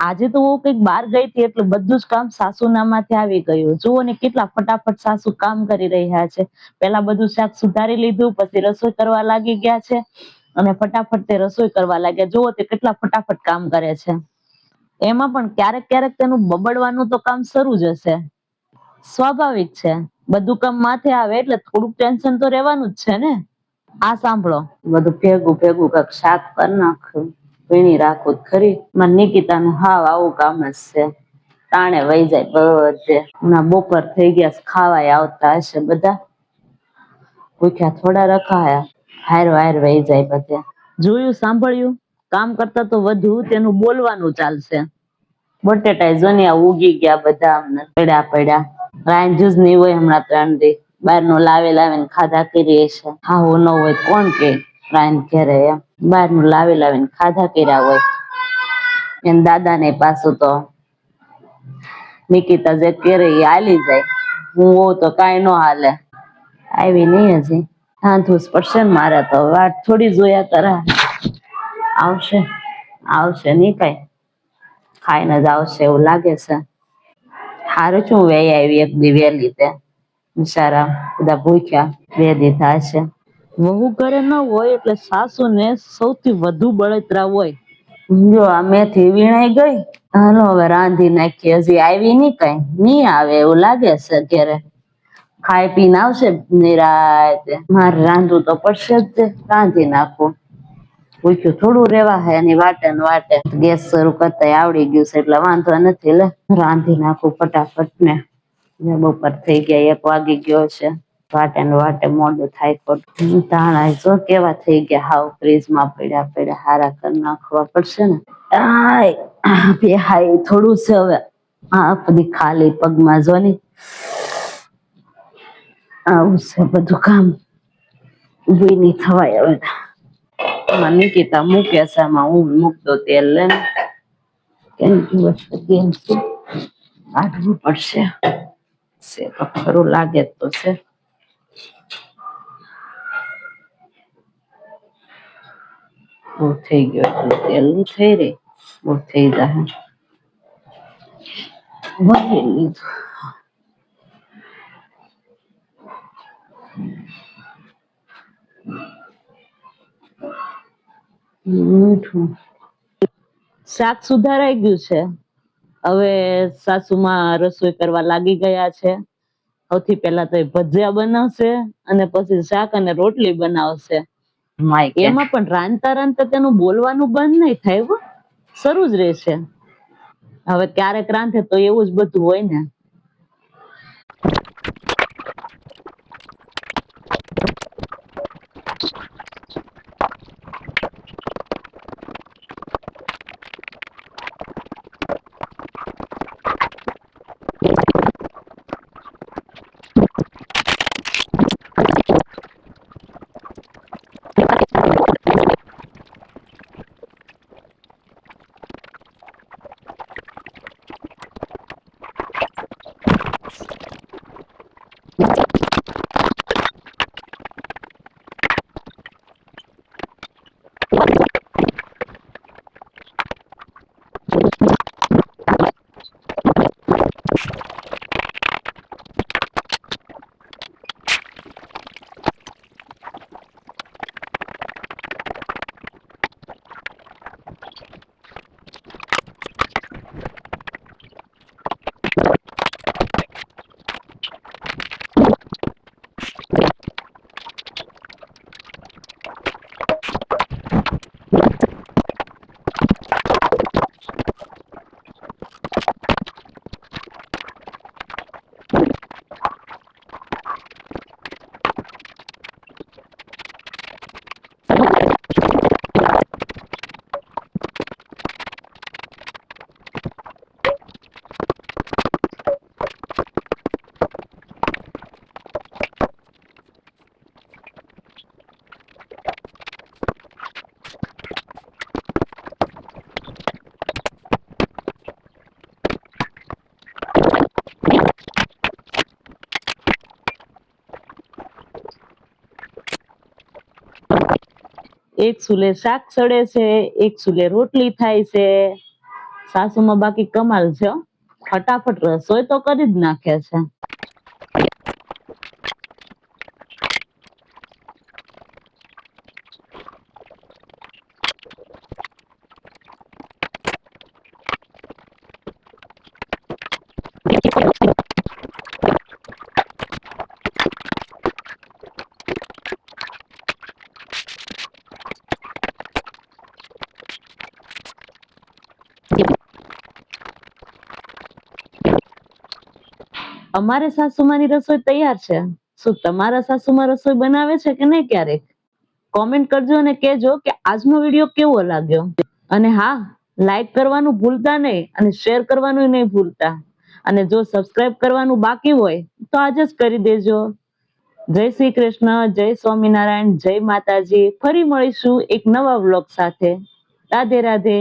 આજે તો હું કઈક બહાર ગઈ હતી એટલે બધું જ કામ સાસુના માંથી આવી ગયું. જુઓ ને કેટલા ફટાફટ સાસુ કામ કરી રહ્યા છે. પેલા બધું શાક સુધારી લીધું, પછી રસોઈ કરવા લાગી ગયા છે અને ફટાફટ તે રસોઈ કરવા લાગ્યા. જુઓ તે કેટલા ફટાફટ કામ કરે છે. એમાં પણ ક્યારેક ક્યારેક તેનું બબડવાનું તો કામ શરૂ જ હશે. સ્વાભાવિક છે, બધું કામ માથે આવે એટલે થોડુંક ટેન્શન તો રહેવાનું જ છે ને. આ સાંભળો, બધું ભેગું ભેગું કઈક શાક કરી નાખ્યું, વીણી રાખું ખરી. મારે નિકિતાનું હાવ આવું કામ જ છે, તાણે વહી જાય બધે. હમણાં બપોર થઈ ગયા, ખાવાય આવતા હશે બધા, ભૂખ્યા થોડા રખાયા, હારો હાર વહી જાય બધે. જોયું, સાંભળ્યું, કામ કરતા તો વધુ તેનું બોલવાનું ચાલશે. બટેટા જોનિયા ઉગી ગયા બધા, પડ્યા પડ્યા. રાંધ્યું જ નહીં હોય હમણાં 3 દી, બહારનું લાવી લાવીને ખાધા કરીએ છે. હાવ ન હોય કોણ કે રાંધ ઘરે એમ, બહારનું લાવી લાવીને ખાધા કર્યા હોય. એન દાદા ને પાછું તો નિકિતા જે કરે એ હાલી જાય, હું હોઉં તો કાંઈ ન હાલે. આવી નહીં હજી, રાંધવું જ પડશે ને મારે તો, વાટ થોડી જોયા કરા. આવશે આવશે નહીં કાંઈ, ખાઈને જ આવશે એવું લાગે છે. હારું છું વહી આવી એક દી વહેલી તે, બિચારા બધા ભૂખ્યા 2 દી થશે. વહુ ઘરે ન હોય એટલે સાસુ ને સૌથી વધુ બળતરા હોય. જો આ મેથી વીણાઈ ગઈ, હાલો હવે રાંધી નાખી. હજી આવી નહીં કાંઈ, નહીં આવે એવું લાગે છે. અત્યારે ખાઈ પીને આવશે નિરાતે. મારે રાંધવું તો પડશે જ, રાંધી નાખવું. ભૂખ્યું થોડું રેવા હે એની વાટે ને વાટે. ગેસ શરૂ કરતા આવડી ગયું છે એટલે વાંધો નથી. લે રાંધી નાખું ફટાફટ ને. બપોર થઈ ગયા, 1 વાગી ગયો છે. વાટે ને વાટે મોડું થાય ખોટું. ધાણા જો કેવા થઈ ગયા, હાવ ફ્રીજમાં પડ્યા પડ્યા. હારા કરી નાખવા પડશે ને. હાય થોડું છે હવે, આ બધી ખાલી પગમાં જો ની. આવું છે બધું કામ, ઉભી નહીં થવાય હવે. નિકિતા મૂકે છે, આમાં હું મૂક દો તેલ લઈને. કેમ દિવસ કેમ શું કાઢવું પડશે છે તો ખરું લાગે તો છે. બહુ થઈ ગયો એટલે તેલ ની થઈ રહી, બહુ થઈ જાય. ભરી લીધું. મીઠું શાક સુધારાઈ ગયું છે. હવે સાસુમાં રસોઈ કરવા લાગી ગયા છે. સૌથી પહેલા તો ભજીયા બનાવશે અને પછી શાક અને રોટલી બનાવશે. એમાં પણ રાંધતા રાંધતા તેનું બોલવાનું બંધ નહીં થાય, શરૂ જ રહેશે. હવે ક્યારેક રાંધે તો એવું જ બધું હોય ને. એક ચૂલે શાક સડે છે, એક ચૂલે રોટલી થાય છે. સાસુમાં બાકી કમાલ છે હો. ફટાફટ રસોઈ તો કરી જ નાખે છે. અમારે સાસુમાની રસોઈ તૈયાર છે. શું તમારા સાસુમાં રસોઈ બનાવે છે કે નહીં ક્યારેક? કોમેન્ટ કરજો અને કહેજો કે આજનો વિડીયો કેવો લાગ્યો. અને હા, લાઈક કરવાનું ભૂલતા નહીં અને શેર કરવાનું નહીં ભૂલતા. અને જો સબસ્ક્રાઇબ કરવાનું બાકી હોય તો આજે જ કરી દેજો. જય શ્રી કૃષ્ણ, જય સ્વામિનારાયણ, જય માતાજી. ફરી મળીશું એક નવા વ્લોગ સાથે. રાધે રાધે.